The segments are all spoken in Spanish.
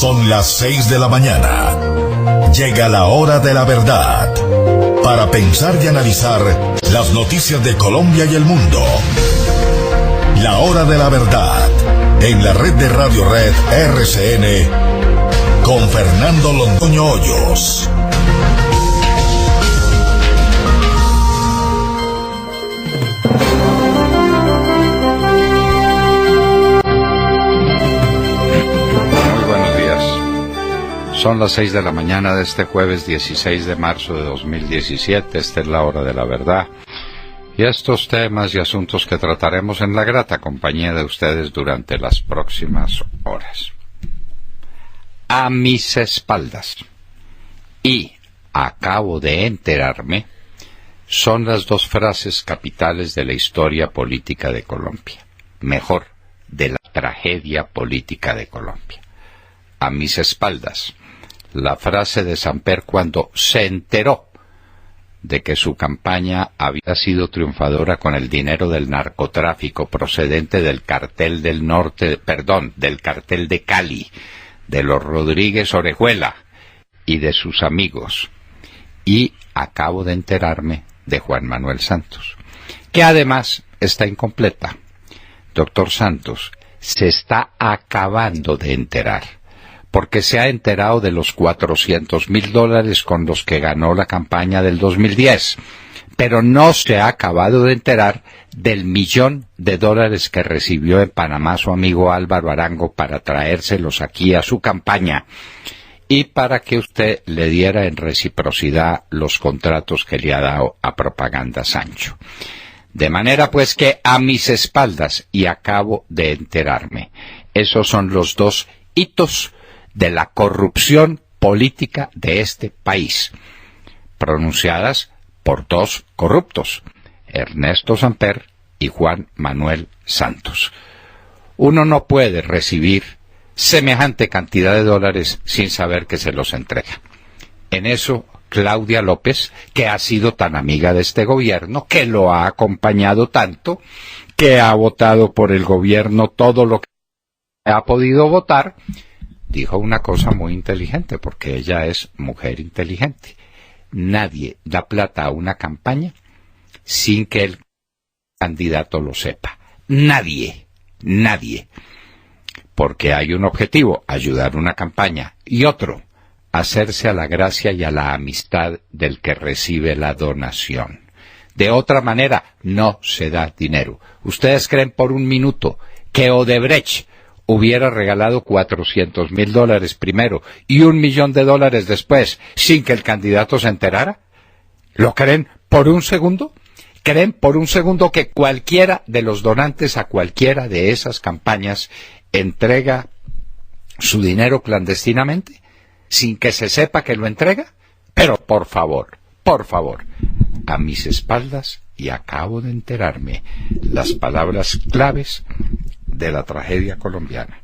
Son las 6 de la mañana. Llega la hora de la verdad. Para pensar y analizar las noticias de Colombia y el mundo. La hora de la verdad. En la red de Radio Red RCN. Con Fernando Londoño Hoyos. Son las 6 de la mañana de este jueves 16 de marzo de 2017. Esta es la hora de la verdad. Y estos temas y asuntos que trataremos en la grata compañía de ustedes durante las próximas horas. A mis espaldas y acabo de enterarme son las dos frases capitales de la historia política de Colombia. Mejor, de la tragedia política de Colombia. A mis espaldas. La frase de Samper cuando se enteró de que su campaña había sido triunfadora con el dinero del narcotráfico procedente del cartel del norte, del cartel de Cali, de los Rodríguez Orejuela y de sus amigos. Y acabo de enterarme de Juan Manuel Santos, que además está incompleta. Doctor Santos se está acabando de enterar, porque se ha enterado de los $400,000 con los que ganó la campaña del 2010, pero no se ha acabado de enterar del $1,000,000 que recibió en Panamá su amigo Álvaro Arango para traérselos aquí a su campaña y para que usted le diera en reciprocidad los contratos que le ha dado a Propaganda Sancho. De manera pues que a mis espaldas, y acabo de enterarme, esos son los dos hitos de la corrupción política de este país, pronunciadas por dos corruptos, Ernesto Samper y Juan Manuel Santos. Uno no puede recibir semejante cantidad de dólares sin saber que se los entrega. En eso, Claudia López, que ha sido tan amiga de este gobierno, que lo ha acompañado tanto, que ha votado por el gobierno todo lo que ha podido votar, dijo una cosa muy inteligente, porque ella es mujer inteligente. Nadie da plata a una campaña sin que el candidato lo sepa. Nadie. Porque hay un objetivo, ayudar una campaña, y otro, hacerse a la gracia y a la amistad del que recibe la donación. De otra manera, no se da dinero. ¿Ustedes creen por un minuto que Odebrecht hubiera regalado $400,000 primero y $1,000,000 después sin que el candidato se enterara? ¿Lo creen por un segundo? ¿Creen por un segundo que cualquiera de los donantes a cualquiera de esas campañas entrega su dinero clandestinamente sin que se sepa que lo entrega? Pero por favor, a mis espaldas, y acabo de enterarme, las palabras claves de la tragedia colombiana.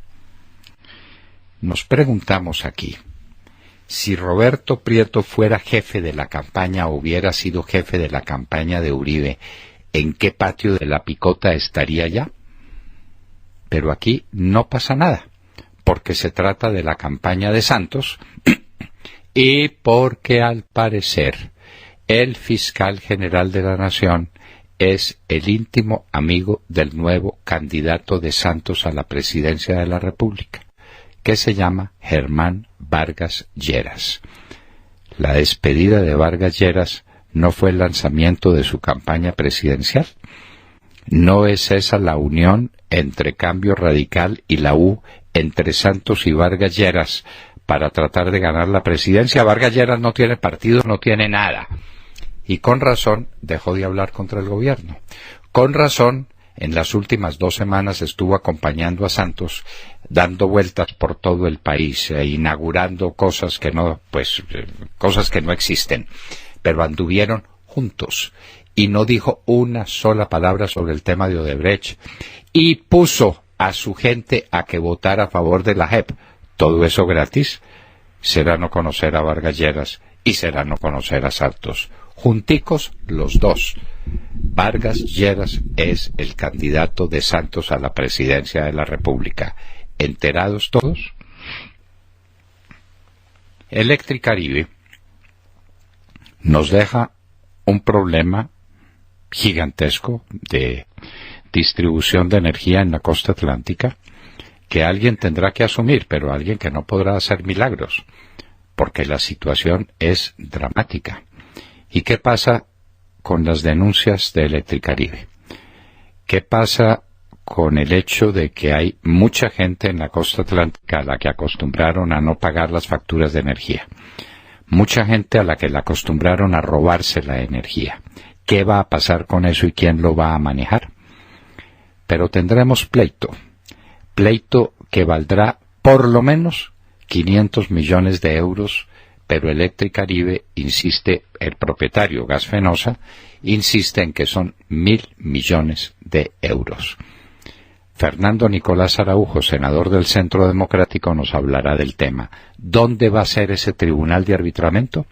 Nos preguntamos aquí, si Roberto Prieto fuera jefe de la campaña o hubiera sido jefe de la campaña de Uribe, ¿en qué patio de la Picota estaría ya? Pero aquí no pasa nada, porque se trata de la campaña de Santos y porque al parecer el fiscal general de la Nación es el íntimo amigo del nuevo candidato de Santos a la presidencia de la República, que se llama Germán Vargas Lleras. La despedida de Vargas Lleras no fue el lanzamiento de su campaña presidencial. ¿No es esa la unión entre Cambio Radical y la U, entre Santos y Vargas Lleras, para tratar de ganar la presidencia? Vargas Lleras no tiene partido, no tiene nada. Y con razón dejó de hablar contra el gobierno. Con razón, en las últimas 2 semanas estuvo acompañando a Santos, dando vueltas por todo el país, inaugurando cosas que no existen. Pero anduvieron juntos y no dijo una sola palabra sobre el tema de Odebrecht y puso a su gente a que votara a favor de la JEP. Todo eso gratis. Será no conocer a Vargas Lleras y será no conocer a Santos. Junticos los dos. Vargas Lleras es el candidato de Santos a la presidencia de la República. ¿Enterados todos? Electricaribe nos deja un problema gigantesco de distribución de energía en la costa atlántica que alguien tendrá que asumir, pero alguien que no podrá hacer milagros, porque la situación es dramática. ¿Y qué pasa con las denuncias de Electricaribe? ¿Qué pasa con el hecho de que hay mucha gente en la costa atlántica a la que acostumbraron a no pagar las facturas de energía? Mucha gente a la que la acostumbraron a robarse la energía. ¿Qué va a pasar con eso y quién lo va a manejar? Pero tendremos pleito que valdrá por lo menos 500 millones de euros, pero Electricaribe insiste, el propietario Gas Fenosa, insiste en que son 1.000 millones de euros. Fernando Nicolás Araujo, senador del Centro Democrático, nos hablará del tema. ¿Dónde va a ser ese tribunal de arbitramiento?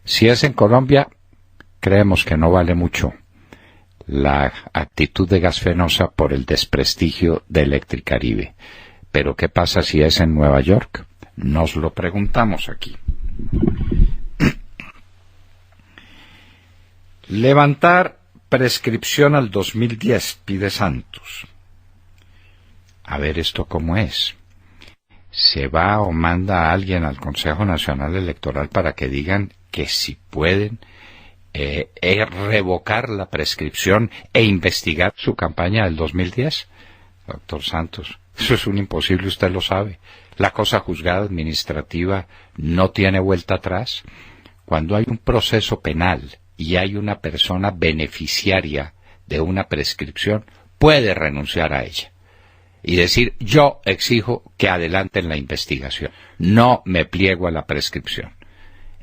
Si es en Colombia, creemos que no vale mucho la actitud de Gas Fenosa por el desprestigio de Electricaribe. Pero ¿qué pasa si es en Nueva York? Nos lo preguntamos aquí. Levantar prescripción al 2010, pide Santos. A ver esto cómo es. ¿Se va o manda a alguien al Consejo Nacional Electoral para que digan que si pueden revocar la prescripción e investigar su campaña del 2010? Doctor Santos, eso es un imposible, usted lo sabe. La cosa juzgada administrativa no tiene vuelta atrás. Cuando hay un proceso penal y hay una persona beneficiaria de una prescripción, puede renunciar a ella y decir: yo exijo que adelanten la investigación, no me pliego a la prescripción.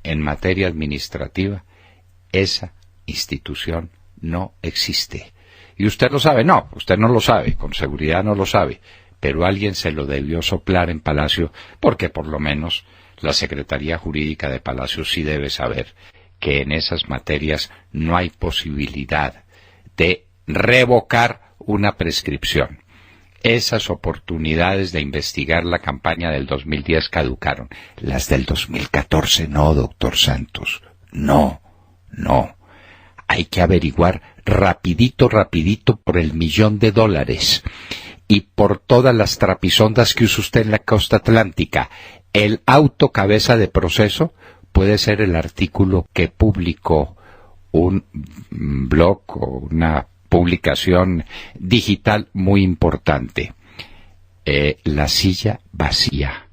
En materia administrativa, esa institución no existe. Y usted lo sabe. No, usted no lo sabe, con seguridad no lo sabe, pero alguien se lo debió soplar en Palacio, porque por lo menos la Secretaría Jurídica de Palacio sí debe saber que en esas materias no hay posibilidad de revocar una prescripción. Esas oportunidades de investigar la campaña del 2010 caducaron. Las del 2014 no, doctor Santos. No. Hay que averiguar rapidito por el $1.000.000 y por todas las trapisondas que usa usted en la costa atlántica. El auto cabeza de proceso puede ser el artículo que publicó un blog o una publicación digital muy importante. La silla vacía.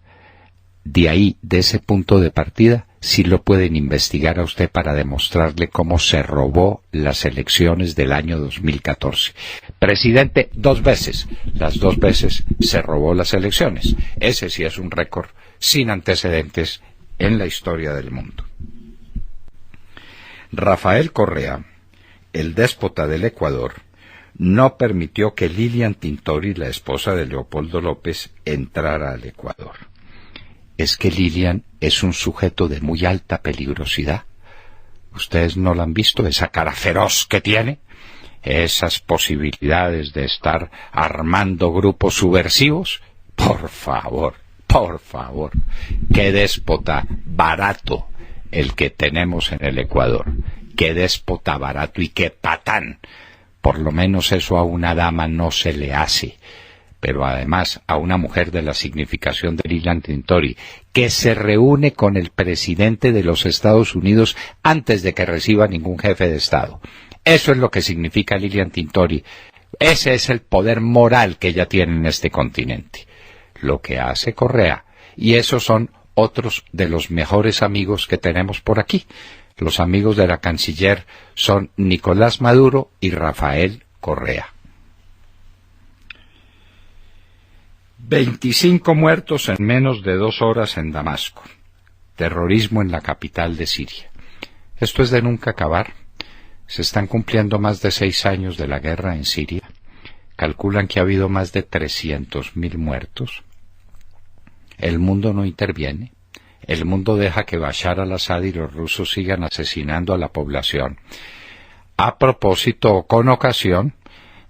De ahí, de ese punto de partida, sí lo pueden investigar a usted para demostrarle cómo se robó las elecciones del año 2014. Presidente 2 veces. Las 2 veces se robó las elecciones. Ese sí es un récord sin antecedentes en la historia del mundo. Rafael Correa, el déspota del Ecuador, no permitió que Lilian Tintori, la esposa de Leopoldo López, entrara al Ecuador. Es que Lilian es un sujeto de muy alta peligrosidad. ¿Ustedes no la han visto? Esa cara feroz que tiene, esas posibilidades de estar armando grupos subversivos. Por favor, qué déspota barato el que tenemos en el Ecuador. Qué déspota barato y qué patán. Por lo menos eso a una dama no se le hace. Pero además a una mujer de la significación de Lilian Tintori, que se reúne con el presidente de los Estados Unidos antes de que reciba ningún jefe de Estado. Eso es lo que significa Lilian Tintori. Ese es el poder moral que ella tiene en este continente. Lo que hace Correa, y esos son otros de los mejores amigos que tenemos por aquí. Los amigos de la canciller son Nicolás Maduro y Rafael Correa. 25 muertos en menos de 2 horas en Damasco. Terrorismo en la capital de Siria. Esto es de nunca acabar. Se están cumpliendo más de 6 años de la guerra en Siria. Calculan que ha habido más de 300.000 muertos. El mundo no interviene. El mundo deja que Bashar al-Assad y los rusos sigan asesinando a la población. A propósito, con ocasión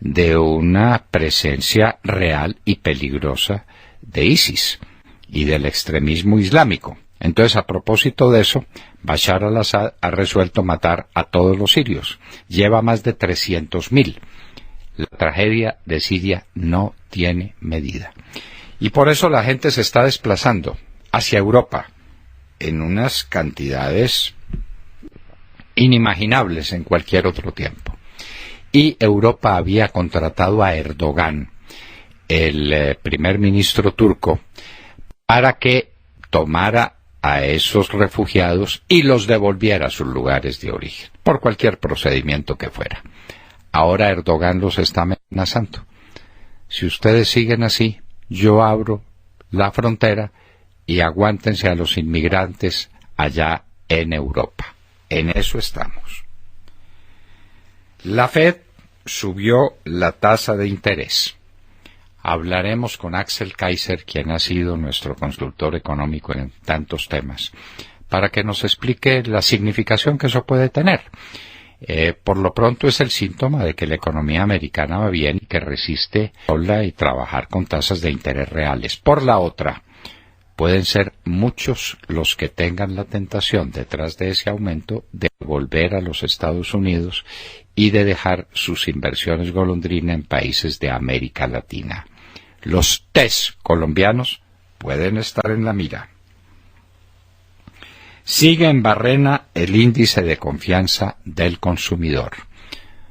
de una presencia real y peligrosa de ISIS y del extremismo islámico. Entonces, a propósito de eso, Bashar al-Assad ha resuelto matar a todos los sirios. Lleva más de 300.000. La tragedia de Siria no tiene medida. Y por eso la gente se está desplazando hacia Europa en unas cantidades inimaginables en cualquier otro tiempo. Y Europa había contratado a Erdogan, el primer ministro turco, para que tomara a esos refugiados y los devolviera a sus lugares de origen, por cualquier procedimiento que fuera. Ahora Erdogan los está amenazando. Si ustedes siguen así, yo abro la frontera y aguántense a los inmigrantes allá en Europa. En eso estamos. La Fed subió la tasa de interés. Hablaremos con Axel Kaiser, quien ha sido nuestro consultor económico en tantos temas, para que nos explique la significación que eso puede tener. Por lo pronto es el síntoma de que la economía americana va bien y que resiste sola y trabajar con tasas de interés reales. Por la otra, pueden ser muchos los que tengan la tentación detrás de ese aumento de volver a los Estados Unidos y de dejar sus inversiones golondrina en países de América Latina. Los TES colombianos pueden estar en la mira. Sigue en barrena el índice de confianza del consumidor.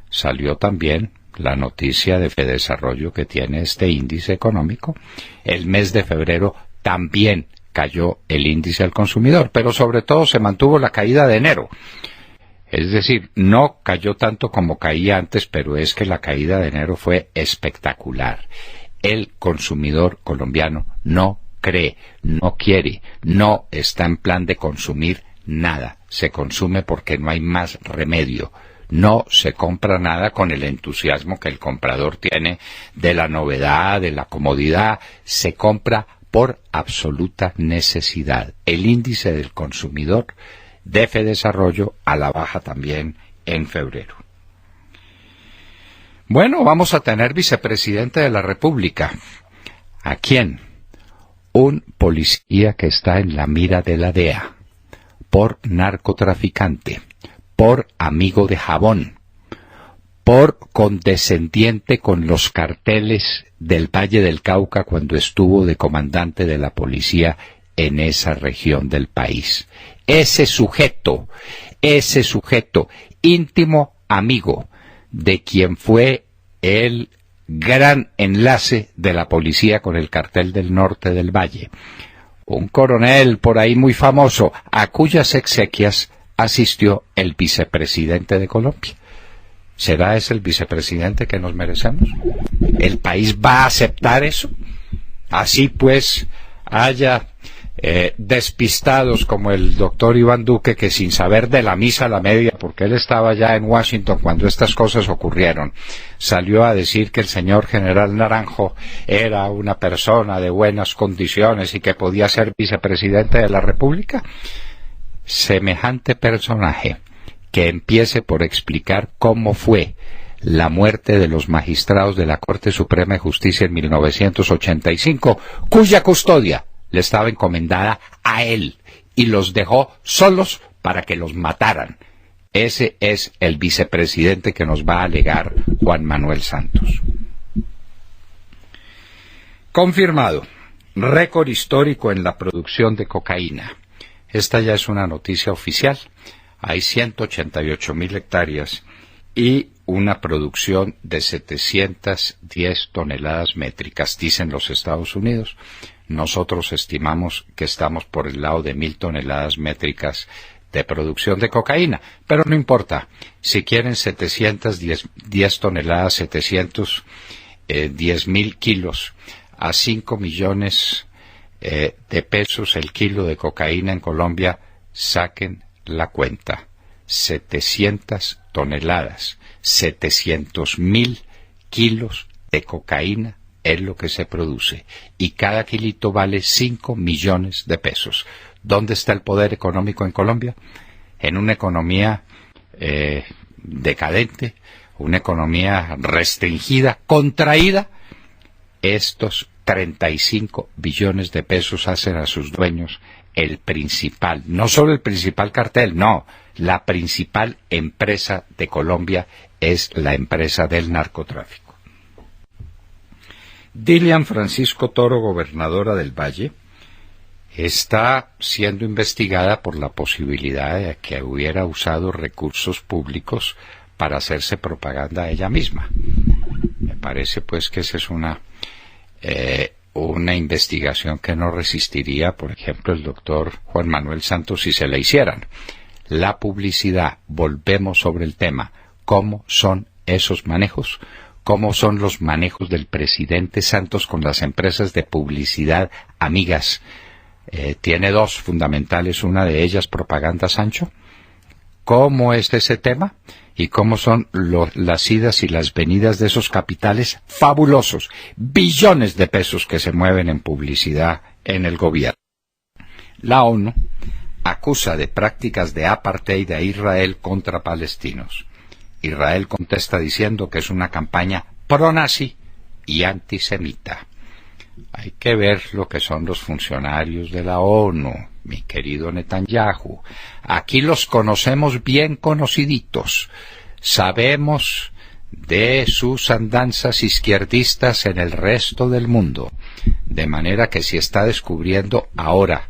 Salió también la noticia de Fedesarrollo que tiene este índice económico. El mes de febrero también cayó el índice al consumidor, pero sobre todo se mantuvo la caída de enero. Es decir, no cayó tanto como caía antes, pero es que la caída de enero fue espectacular. El consumidor colombiano no cree, no quiere, no está en plan de consumir nada. Se consume porque no hay más remedio. No se compra nada con el entusiasmo que el comprador tiene de la novedad, de la comodidad. Se compra por absoluta necesidad. El índice del consumidor de Fedesarrollo a la baja también en febrero. Bueno, vamos a tener vicepresidente de la República. ¿A quién? Un policía que está en la mira de la DEA por narcotraficante, por amigo de jabón, por condescendiente con los carteles del Valle del Cauca cuando estuvo de comandante de la policía en esa región del país. Ese sujeto, íntimo amigo de quien fue el gran enlace de la policía con el cartel del norte del Valle. Un coronel por ahí muy famoso, a cuyas exequias asistió el vicepresidente de Colombia. ¿Será ese el vicepresidente que nos merecemos? ¿El país va a aceptar eso? Así pues, haya despistados como el doctor Iván Duque, que sin saber de la misa a la media, porque él estaba ya en Washington cuando estas cosas ocurrieron, salió a decir que el señor general Naranjo era una persona de buenas condiciones y que podía ser vicepresidente de la República. Semejante personaje que empiece por explicar cómo fue la muerte de los magistrados de la Corte Suprema de Justicia en 1985, cuya custodia le estaba encomendada a él, y los dejó solos para que los mataran. Ese es el vicepresidente que nos va a alegar Juan Manuel Santos. Confirmado. Récord histórico en la producción de cocaína. Esta ya es una noticia oficial. Hay 188.000 hectáreas y una producción de 710 toneladas métricas, dicen los Estados Unidos. Nosotros estimamos que estamos por el lado de 1.000 toneladas métricas de producción de cocaína, pero no importa. Si quieren 710 toneladas, 710.000 kilos, a 5 millones de pesos el kilo de cocaína en Colombia, saquen la cuenta. 700 toneladas, 700.000 kilos de cocaína es lo que se produce, y cada kilito vale 5 millones de pesos. ¿Dónde está el poder económico en Colombia? En una economía decadente, una economía restringida, contraída. Estos 35 billones de pesos hacen a sus dueños el principal, no solo el principal cartel, no, la principal empresa de Colombia es la empresa del narcotráfico. Dilian Francisco Toro, gobernadora del Valle, está siendo investigada por la posibilidad de que hubiera usado recursos públicos para hacerse propaganda a ella misma. Me parece pues que esa es una investigación que no resistiría, por ejemplo, el doctor Juan Manuel Santos si se la hicieran. La publicidad, volvemos sobre el tema, ¿cómo son esos manejos? ¿Cómo son los manejos del presidente Santos con las empresas de publicidad amigas? Tiene dos fundamentales, una de ellas Propaganda Sancho. ¿Cómo es ese tema? ¿Y cómo son las idas y las venidas de esos capitales fabulosos? Billones de pesos que se mueven en publicidad en el gobierno. La ONU acusa de prácticas de apartheid a Israel contra palestinos. Israel contesta diciendo que es una campaña pro-nazi y antisemita. Hay que ver lo que son los funcionarios de la ONU, mi querido Netanyahu. Aquí los conocemos bien conociditos. Sabemos de sus andanzas izquierdistas en el resto del mundo. De manera que si está descubriendo ahora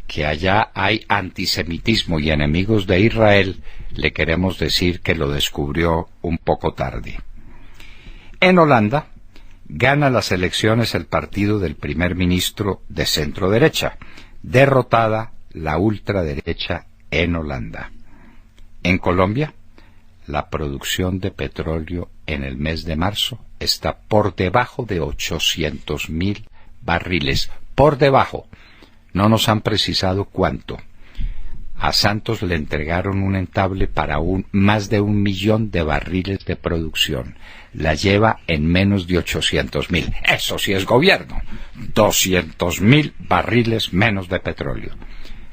que allá hay antisemitismo y enemigos de Israel, le queremos decir que lo descubrió un poco tarde. En Holanda gana las elecciones el partido del primer ministro de centro-derecha, derrotada la ultraderecha en Holanda. En Colombia, la producción de petróleo en el mes de marzo está por debajo de 800.000 barriles, por debajo. No nos han precisado cuánto. A Santos le entregaron un entable para más de 1 millón de barriles de producción. La lleva en menos de 800.000. Eso sí es gobierno. 200.000 barriles menos de petróleo.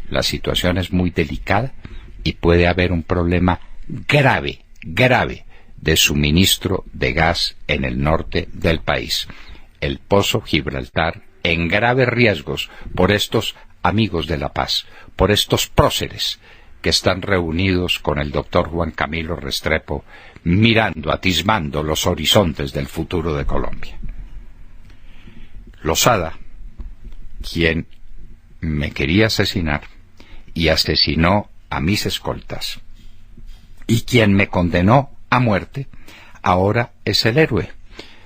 La situación es muy delicada y puede haber un problema grave de suministro de gas en el norte del país. El pozo Gibraltar en graves riesgos por estos amigos de la paz, por estos próceres que están reunidos con el doctor Juan Camilo Restrepo, mirando, atisbando los horizontes del futuro de Colombia. Lozada, quien me quería asesinar y asesinó a mis escoltas, y quien me condenó a muerte, ahora es el héroe.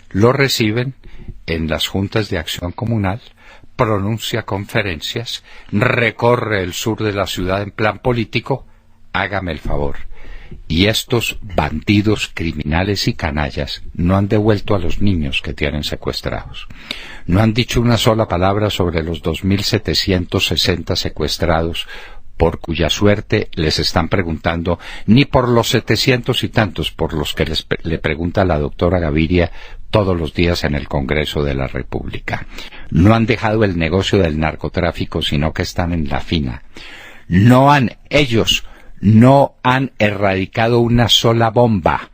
Lo reciben en las juntas de acción comunal, pronuncia conferencias, recorre el sur de la ciudad en plan político. Hágame el favor. Y estos bandidos criminales y canallas no han devuelto a los niños que tienen secuestrados. No han dicho una sola palabra sobre los 2.760 secuestrados, por cuya suerte les están preguntando, ni por los 700 y tantos por los que le pregunta la doctora Gaviria todos los días en el Congreso de la República. No han dejado el negocio del narcotráfico, sino que están en la fina. Ellos no han erradicado una sola bomba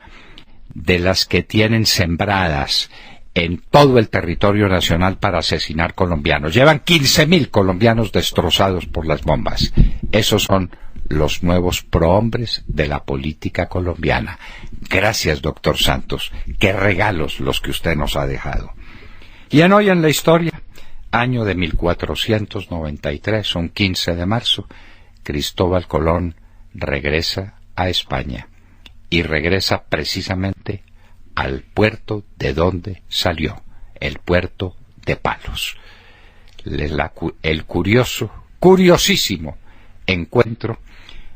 de las que tienen sembradas en todo el territorio nacional para asesinar colombianos. Llevan 15.000 colombianos destrozados por las bombas. Esos son los nuevos prohombres de la política colombiana. Gracias, doctor Santos. Qué regalos los que usted nos ha dejado. Y hoy en la historia, año de 1493, un 15 de marzo, Cristóbal Colón regresa a España y regresa precisamente al puerto de donde salió, el puerto de Palos. El curiosísimo encuentro,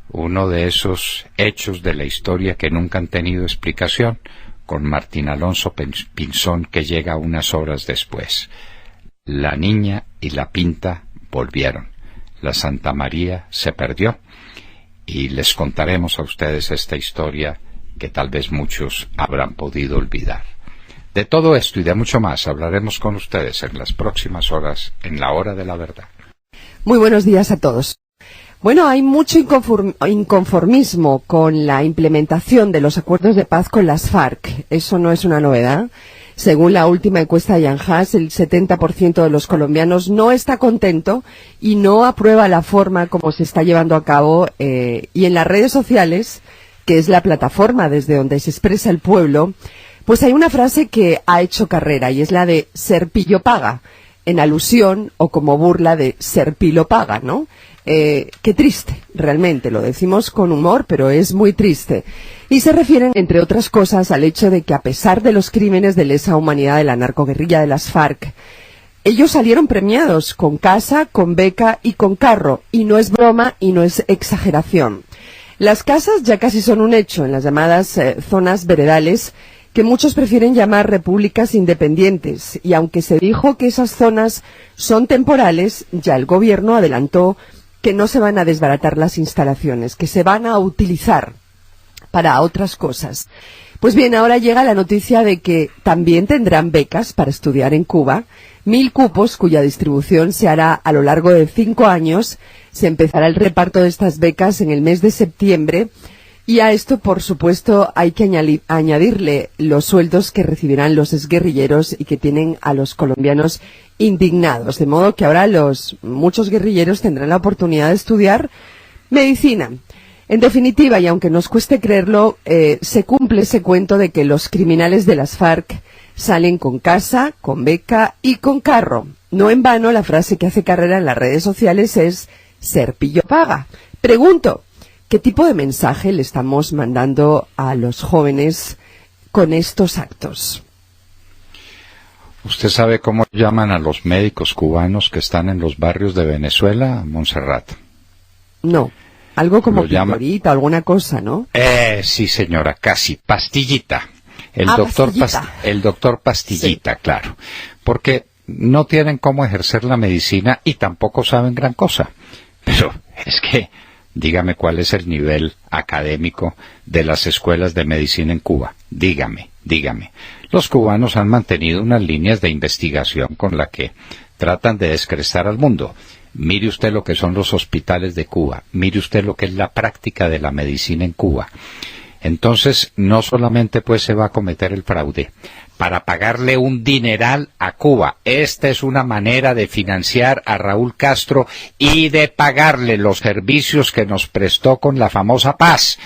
uno de esos hechos de la historia que nunca han tenido explicación, con Martín Alonso Pinzón, que llega unas horas después. La niña y la Pinta volvieron. La Santa María se perdió. Y les contaremos a ustedes esta historia que tal vez muchos habrán podido olvidar. De todo esto y de mucho más hablaremos con ustedes en las próximas horas, en la Hora de la Verdad. Muy buenos días a todos. Bueno, hay mucho inconformismo con la implementación de los acuerdos de paz con las FARC. Eso no es una novedad. Según la última encuesta de Yanhas, el 70% de los colombianos no está contento y no aprueba la forma como se está llevando a cabo, y en las redes sociales, que es la plataforma desde donde se expresa el pueblo, pues hay una frase que ha hecho carrera y es la de "ser pillo paga", en alusión o como burla de "ser pilo paga", ¿no? Qué triste, realmente, lo decimos con humor, pero es muy triste. Y se refieren, entre otras cosas, al hecho de que a pesar de los crímenes de lesa humanidad de la narcoguerrilla de las FARC, ellos salieron premiados con casa, con beca y con carro, y no es broma y no es exageración. Las casas ya casi son un hecho en las llamadas zonas veredales, que muchos prefieren llamar repúblicas independientes, y aunque se dijo que esas zonas son temporales, ya el gobierno adelantó que no se van a desbaratar las instalaciones, que se van a utilizar para otras cosas. Pues bien, ahora llega la noticia de que también tendrán becas para estudiar en Cuba, 1000 cupos cuya distribución se hará a lo largo de 5 años. Se empezará el reparto de estas becas en el mes de septiembre. Y a esto, por supuesto, hay que añadirle los sueldos que recibirán los exguerrilleros y que tienen a los colombianos indignados. De modo que ahora muchos guerrilleros tendrán la oportunidad de estudiar medicina. En definitiva, y aunque nos cueste creerlo, se cumple ese cuento de que los criminales de las FARC salen con casa, con beca y con carro. No en vano, la frase que hace carrera en las redes sociales es "ser pillo paga". Pregunto, ¿qué tipo de mensaje le estamos mandando a los jóvenes con estos actos? ¿Usted sabe cómo llaman a los médicos cubanos que están en los barrios de Venezuela, Montserrat? No, algo como pildorita, alguna cosa, ¿no? Sí, señora, casi. Pastillita. El doctor Pastillita, sí. Claro. Porque no tienen cómo ejercer la medicina y tampoco saben gran cosa. Pero es que, dígame cuál es el nivel académico de las escuelas de medicina en Cuba. Dígame. Los cubanos han mantenido unas líneas de investigación con la que tratan de descrestar al mundo. Mire usted lo que son los hospitales de Cuba. Mire usted lo que es la práctica de la medicina en Cuba. Entonces, no solamente pues se va a cometer el fraude para pagarle un dineral a Cuba. Esta es una manera de financiar a Raúl Castro y de pagarle los servicios que nos prestó con la famosa paz.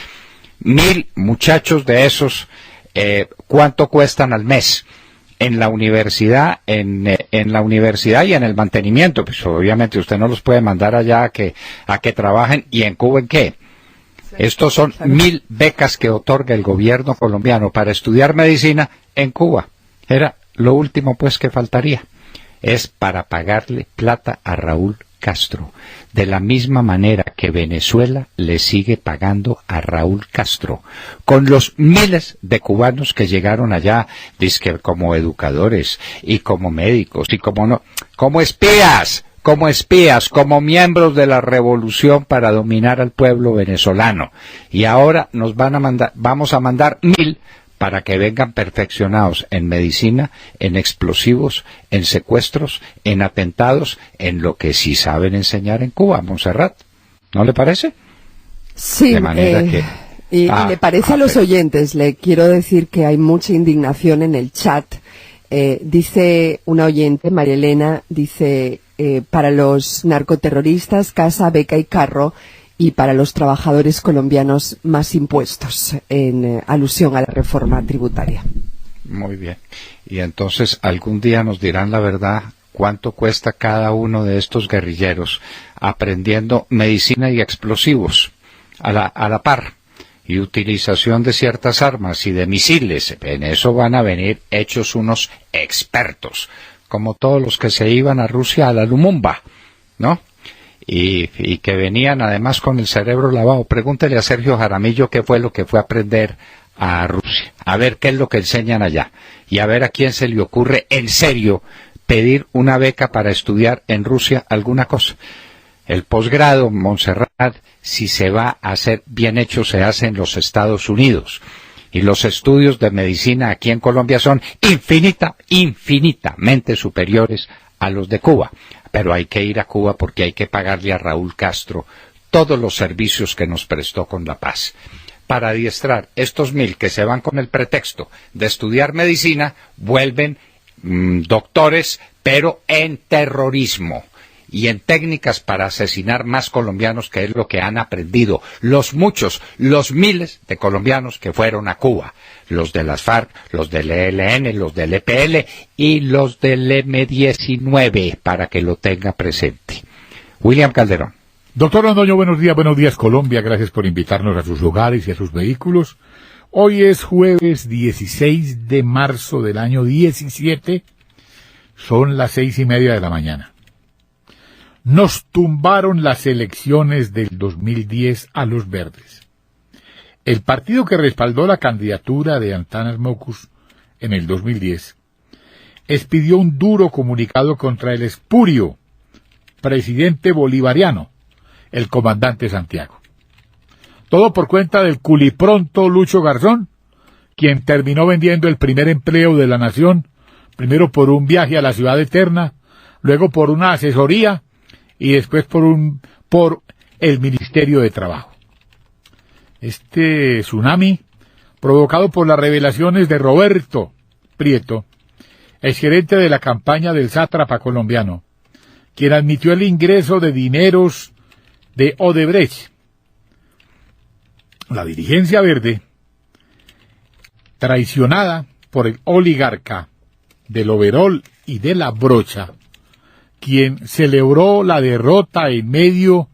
1000 muchachos de esos, ¿cuánto cuestan al mes? En la universidad, en la universidad y en el mantenimiento. Pues obviamente usted no los puede mandar allá a que trabajen. ¿Y en Cuba en qué? Estos son 1000 becas que otorga el gobierno colombiano para estudiar medicina en Cuba. Era lo último pues que faltaría. Es para pagarle plata a Raúl Castro. De la misma manera que Venezuela le sigue pagando a Raúl Castro. Con los miles de cubanos que llegaron allá, dizque como educadores y como médicos y como espías, como miembros de la revolución para dominar al pueblo venezolano. Y ahora vamos a mandar 1000 para que vengan perfeccionados en medicina, en explosivos, en secuestros, en atentados, en lo que sí saben enseñar en Cuba, Montserrat. ¿No le parece? Sí, de manera que... y le parece a los oyentes, le quiero decir que hay mucha indignación en el chat. Dice una oyente, María Elena, dice... para los narcoterroristas, casa, beca y carro, y para los trabajadores colombianos, más impuestos, en alusión a la reforma tributaria. Muy bien. Y entonces, algún día nos dirán la verdad, cuánto cuesta cada uno de estos guerrilleros aprendiendo medicina y explosivos a la par, y utilización de ciertas armas y de misiles. En eso van a venir hechos unos expertos, como todos los que se iban a Rusia a la Lumumba, ¿no? Y que venían además con el cerebro lavado. Pregúntele a Sergio Jaramillo qué fue lo que fue a aprender a Rusia, a ver qué es lo que enseñan allá, y a ver a quién se le ocurre en serio pedir una beca para estudiar en Rusia alguna cosa. El posgrado, Montserrat, si se va a hacer bien hecho, se hace en los Estados Unidos. Y los estudios de medicina aquí en Colombia son infinitamente superiores a los de Cuba. Pero hay que ir a Cuba porque hay que pagarle a Raúl Castro todos los servicios que nos prestó con la paz. para adiestrar estos 1.000 que se van con el pretexto de estudiar medicina, vuelven doctores, pero en terrorismo y en técnicas para asesinar más colombianos, que es lo que han aprendido los miles de colombianos que fueron a Cuba, los de las FARC, los del ELN, los del EPL y los del M-19, para que lo tenga presente. William Calderón. Doctor Londoño, buenos días Colombia, gracias por invitarnos a sus hogares y a sus vehículos. Hoy es jueves 16 de marzo del año 17, son las 6:30 de la mañana. Nos tumbaron las elecciones del 2010 a los verdes. El partido que respaldó la candidatura de Antanas Mocus en el 2010 expidió un duro comunicado contra el espurio presidente bolivariano, el comandante Santiago. Todo por cuenta del culipronto Lucho Garzón, quien terminó vendiendo el primer empleo de la nación, primero por un viaje a la ciudad eterna, luego por una asesoría y después por el Ministerio de Trabajo. Este tsunami, provocado por las revelaciones de Roberto Prieto, exgerente de la campaña del sátrapa colombiano, quien admitió el ingreso de dineros de Odebrecht. La dirigencia verde, traicionada por el oligarca del overol y de la brocha, quien celebró la derrota en medio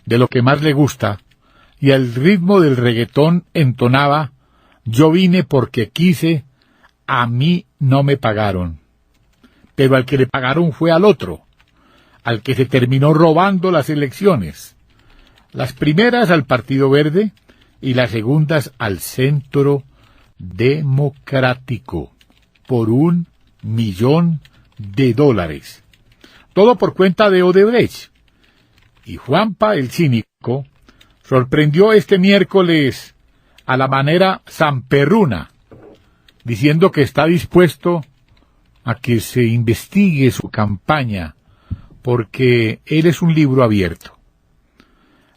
de lo que más le gusta, y al ritmo del reggaetón entonaba: yo vine porque quise, a mí no me pagaron. Pero al que le pagaron fue al otro, al que se terminó robando las elecciones. Las primeras al Partido Verde y las segundas al Centro Democrático, por $1 millón. Todo por cuenta de Odebrecht. Y Juanpa, el cínico, sorprendió este miércoles a la manera zamperruna, diciendo que está dispuesto a que se investigue su campaña, porque él es un libro abierto.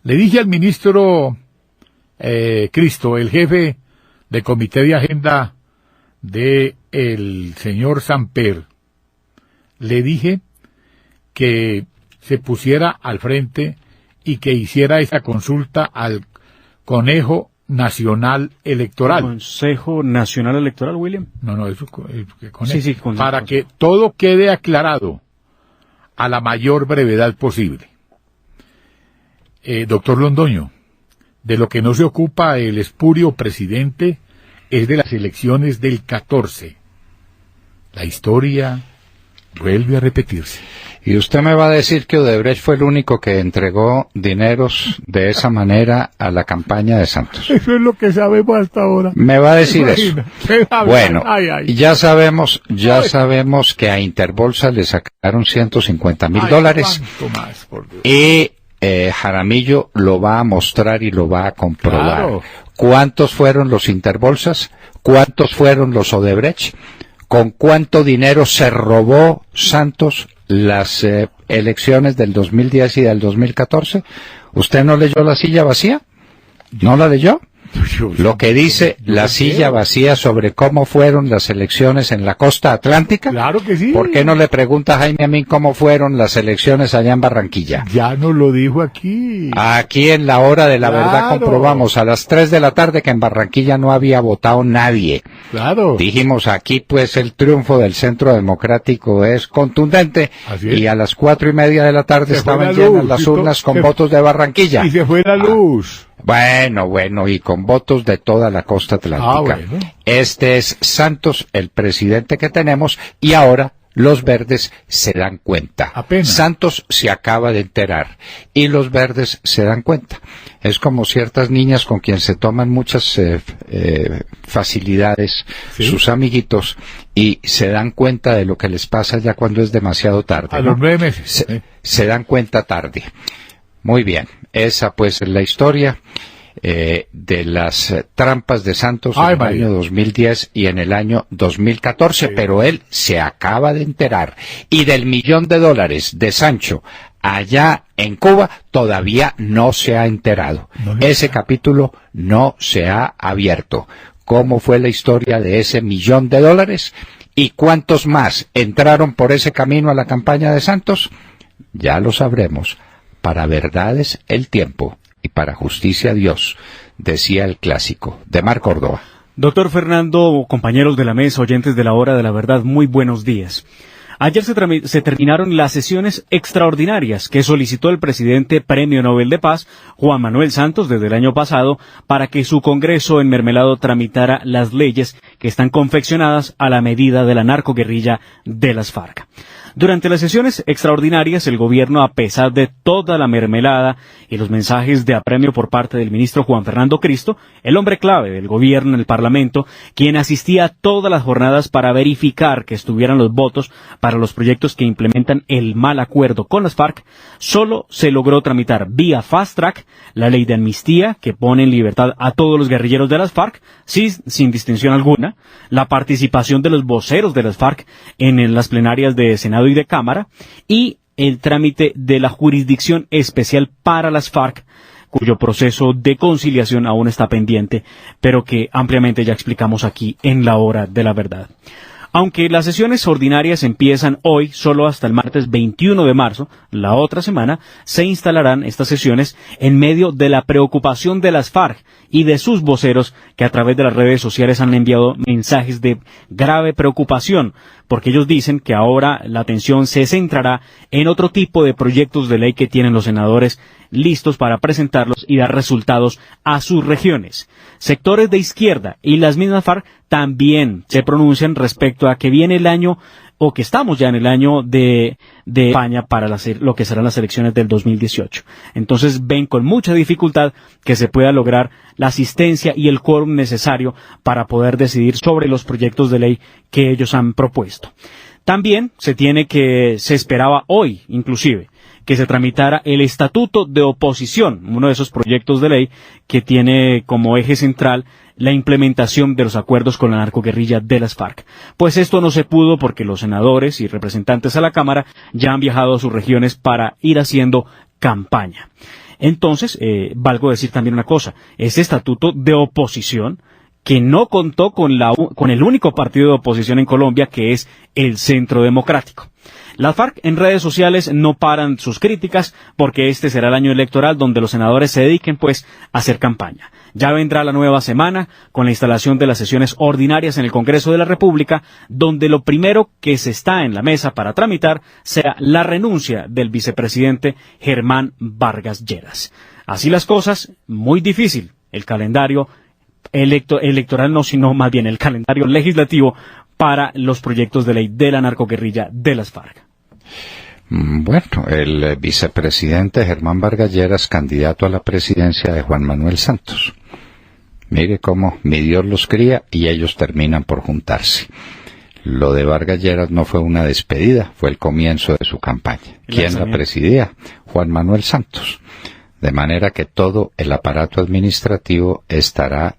Le dije al ministro Cristo, el jefe de comité de agenda de el señor Samper, le dije que se pusiera al frente y que hiciera esa consulta al Conejo Nacional Electoral. ¿Consejo Nacional Electoral, William? No, eso sí, para que todo quede aclarado a la mayor brevedad posible. Doctor Londoño, de lo que no se ocupa el espurio presidente es de las elecciones del 14. La historia vuelve a repetirse. Y usted me va a decir que Odebrecht fue el único que entregó dineros de esa manera a la campaña de Santos. Eso es lo que sabemos hasta ahora. Me va a decir eso. Bueno, ay. ya sabemos que a Interbolsa le sacaron $150,000. ¿Cuánto más, por Dios? Y Jaramillo lo va a mostrar y lo va a comprobar. Claro. ¿Cuántos fueron los Interbolsas? ¿Cuántos fueron los Odebrecht? ¿Con cuánto dinero se robó Santos las elecciones del 2010 y del 2014? ¿Usted no leyó La silla vacía? ¿No la leyó? Lo que dice La silla vacía sobre cómo fueron las elecciones en la costa atlántica. Claro que sí. ¿Por qué no le pregunta a Jaime Amín cómo fueron las elecciones allá en Barranquilla? Ya nos lo dijo aquí. Aquí en La Hora de la Verdad comprobamos a las 3 de la tarde que en Barranquilla no había votado nadie. Claro. Dijimos aquí pues el triunfo del Centro Democrático es contundente. Así es. Y a las 4:30 de la tarde estaban llenas las urnas con votos de Barranquilla. Y se fue la luz. Bueno, y con votos de toda la costa atlántica. Bueno. Este es Santos, el presidente que tenemos, y ahora los verdes se dan cuenta. Apenas. Santos se acaba de enterar, y los verdes se dan cuenta. Es como ciertas niñas con quien se toman muchas facilidades, ¿sí?, sus amiguitos, y se dan cuenta de lo que les pasa ya cuando es demasiado tarde. A los 9 meses. Se dan cuenta tarde. Muy bien, esa pues es la historia. de las trampas de Santos Ay, en el María. año 2010 y en el año 2014, Sí. pero él se acaba de enterar. Y del $1.000.000 de Sancho allá en Cuba todavía no se ha enterado. No, Ese capítulo no se ha abierto. ¿Cómo fue la historia de ese $1.000.000? ¿Y cuántos más entraron por ese camino a la campaña de Santos? Ya lo sabremos. Para verdades el tiempo y para justicia Dios, decía el clásico de Mar Córdoba. Doctor Fernando, compañeros de la mesa, oyentes de la Hora de la Verdad, muy buenos días. Ayer se terminaron las sesiones extraordinarias que solicitó el presidente Premio Nobel de Paz, Juan Manuel Santos, desde el año pasado, para que su Congreso enmermelado tramitara las leyes que están confeccionadas a la medida de la narcoguerrilla de las FARC. Durante las sesiones extraordinarias, el gobierno, a pesar de toda la mermelada y los mensajes de apremio por parte del ministro Juan Fernando Cristo, el hombre clave del gobierno en el Parlamento, quien asistía a todas las jornadas para verificar que estuvieran los votos para los proyectos que implementan el mal acuerdo con las FARC, solo se logró tramitar vía fast track la ley de amnistía que pone en libertad a todos los guerrilleros de las FARC, sin distinción alguna, la participación de los voceros de las FARC en las plenarias de Senado y de Cámara, y el trámite de la jurisdicción especial para las FARC, cuyo proceso de conciliación aún está pendiente, pero que ampliamente ya explicamos aquí en la Hora de la Verdad. Aunque las sesiones ordinarias empiezan hoy, solo hasta el martes 21 de marzo, la otra semana, se instalarán estas sesiones en medio de la preocupación de las FARC y de sus voceros que a través de las redes sociales han enviado mensajes de grave preocupación, porque ellos dicen que ahora la atención se centrará en otro tipo de proyectos de ley que tienen los senadores listos para presentarlos y dar resultados a sus regiones. Sectores de izquierda y las mismas FARC también se pronuncian respecto a que viene el año, o que estamos ya en el año de España para lo que serán las elecciones del 2018. Entonces ven con mucha dificultad que se pueda lograr la asistencia y el quórum necesario para poder decidir sobre los proyectos de ley que ellos han propuesto. También se esperaba hoy, inclusive, que se tramitara el Estatuto de Oposición, uno de esos proyectos de ley que tiene como eje central la implementación de los acuerdos con la narcoguerrilla de las FARC. Pues esto no se pudo porque los senadores y representantes a la Cámara ya han viajado a sus regiones para ir haciendo campaña. Entonces, valgo decir también una cosa, este Estatuto de Oposición, que no contó con el único partido de oposición en Colombia, que es el Centro Democrático. Las FARC en redes sociales no paran sus críticas porque este será el año electoral donde los senadores se dediquen pues a hacer campaña. Ya vendrá la nueva semana con la instalación de las sesiones ordinarias en el Congreso de la República, donde lo primero que se está en la mesa para tramitar será la renuncia del vicepresidente Germán Vargas Lleras. Así las cosas, muy difícil el calendario electoral, no, sino más bien el calendario legislativo para los proyectos de ley de la narcoguerrilla de las FARC. Bueno, el vicepresidente Germán Vargas Lleras, candidato a la presidencia de Juan Manuel Santos. Mire cómo mi Dios los cría y ellos terminan por juntarse. Lo de Vargas Lleras no fue una despedida, fue el comienzo de su campaña. ¿Quién la presidía? Juan Manuel Santos. De manera que todo el aparato administrativo estará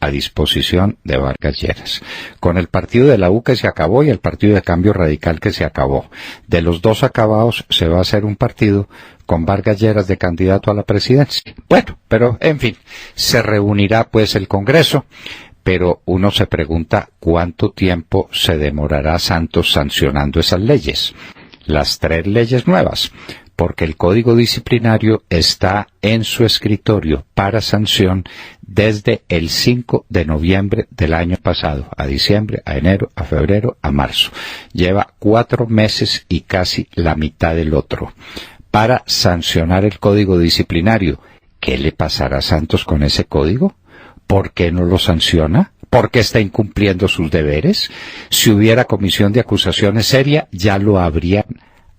a disposición de Vargas Lleras. Con el partido de la U que se acabó y el partido de Cambio Radical que se acabó. De los dos acabados se va a hacer un partido con Vargas Lleras de candidato a la presidencia. Bueno, pero en fin, se reunirá pues el Congreso, pero uno se pregunta cuánto tiempo se demorará Santos sancionando esas leyes. Las 3 leyes nuevas. Porque el Código Disciplinario está en su escritorio para sanción desde el 5 de noviembre del año pasado, a diciembre, a enero, a febrero, a marzo. Lleva 4 meses y casi la mitad del otro para sancionar el Código Disciplinario. ¿Qué le pasará a Santos con ese código? ¿Por qué no lo sanciona? ¿Por qué está incumpliendo sus deberes? Si hubiera comisión de acusaciones seria, ya lo habrían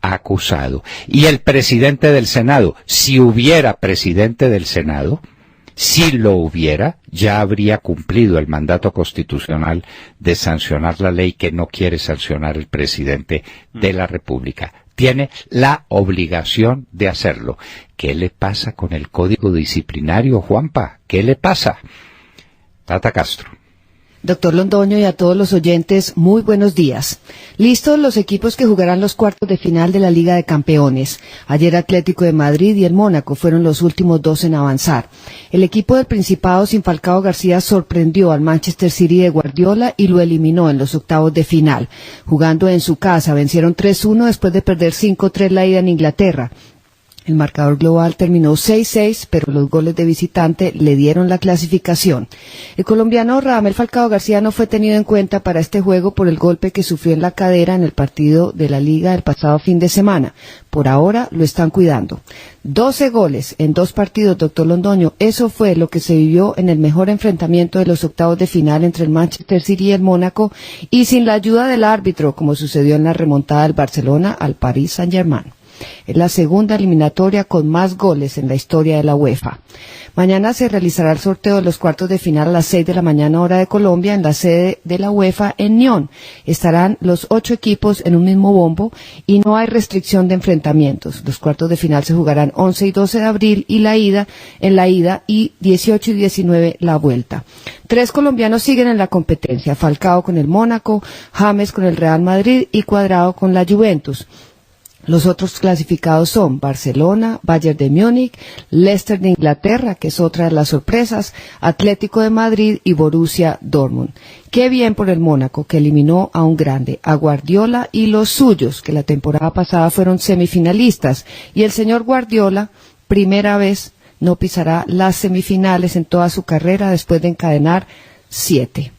acusado. Y el presidente del Senado, si hubiera presidente del Senado, si lo hubiera, ya habría cumplido el mandato constitucional de sancionar la ley que no quiere sancionar el presidente de la República. tiene la obligación de hacerlo. ¿Qué le pasa con el código disciplinario, Juanpa? ¿Qué le pasa? Tata Castro. Doctor Londoño y a todos los oyentes, muy buenos días. Listos los equipos que jugarán los cuartos de final de la Liga de Campeones. Ayer Atlético de Madrid y el Mónaco fueron los últimos dos en avanzar. El equipo del Principado sin Falcao García sorprendió al Manchester City de Guardiola y lo eliminó en los octavos de final. Jugando en su casa, vencieron 3-1 después de perder 5-3 la ida en Inglaterra. El marcador global terminó 6-6, pero los goles de visitante le dieron la clasificación. El colombiano Radamel Falcao García no fue tenido en cuenta para este juego por el golpe que sufrió en la cadera en el partido de la Liga del pasado fin de semana. Por ahora lo están cuidando. 12 goles en 2 partidos, doctor Londoño. Eso fue lo que se vivió en el mejor enfrentamiento de los octavos de final entre el Manchester City y el Mónaco, y sin la ayuda del árbitro, como sucedió en la remontada del Barcelona al Paris Saint-Germain. Es la segunda eliminatoria con más goles en la historia de la UEFA. Mañana se realizará el sorteo de los cuartos de final a las 6 de la mañana hora de Colombia en la sede de la UEFA en Nyon. Estarán los 8 equipos en un mismo bombo y no hay restricción de enfrentamientos. Los cuartos de final se jugarán 11 y 12 de abril y la ida y 18 y 19 la vuelta. 3 colombianos siguen en la competencia: Falcao con el Mónaco, James con el Real Madrid y Cuadrado con la Juventus. Los otros clasificados son Barcelona, Bayern de Múnich, Leicester de Inglaterra, que es otra de las sorpresas, Atlético de Madrid y Borussia Dortmund. Qué bien por el Mónaco, que eliminó a un grande, a Guardiola y los suyos, que la temporada pasada fueron semifinalistas. Y el señor Guardiola, primera vez, no pisará las semifinales en toda su carrera después de encadenar 7.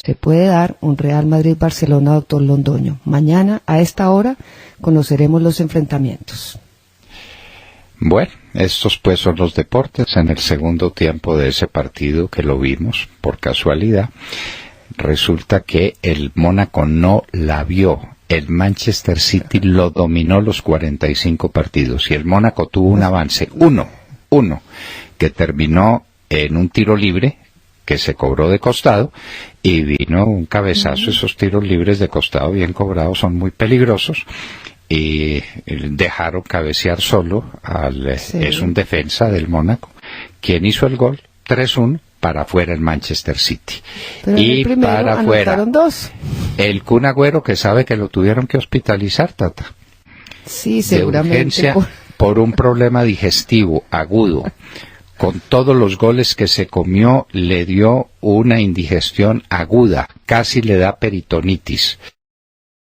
Se puede dar un Real Madrid-Barcelona, doctor Londoño. Mañana, a esta hora, conoceremos los enfrentamientos. Bueno, estos pues son los deportes. En el segundo tiempo de ese partido que lo vimos, por casualidad, resulta que el Mónaco no la vio. El Manchester City lo dominó los 45 partidos y el Mónaco tuvo un avance, uno, que terminó en un tiro libre que se cobró de costado, y vino un cabezazo. Esos tiros libres de costado bien cobrados son muy peligrosos, y dejaron cabecear solo es un defensa del Mónaco, quien hizo el gol. 3-1 para afuera el Manchester City. Pero y para afuera 2. El Kun Agüero, que sabe que lo tuvieron que hospitalizar, Tata. Sí, seguramente. De urgencia, por un problema digestivo agudo. Con todos los goles que se comió, le dio una indigestión aguda, casi le da peritonitis.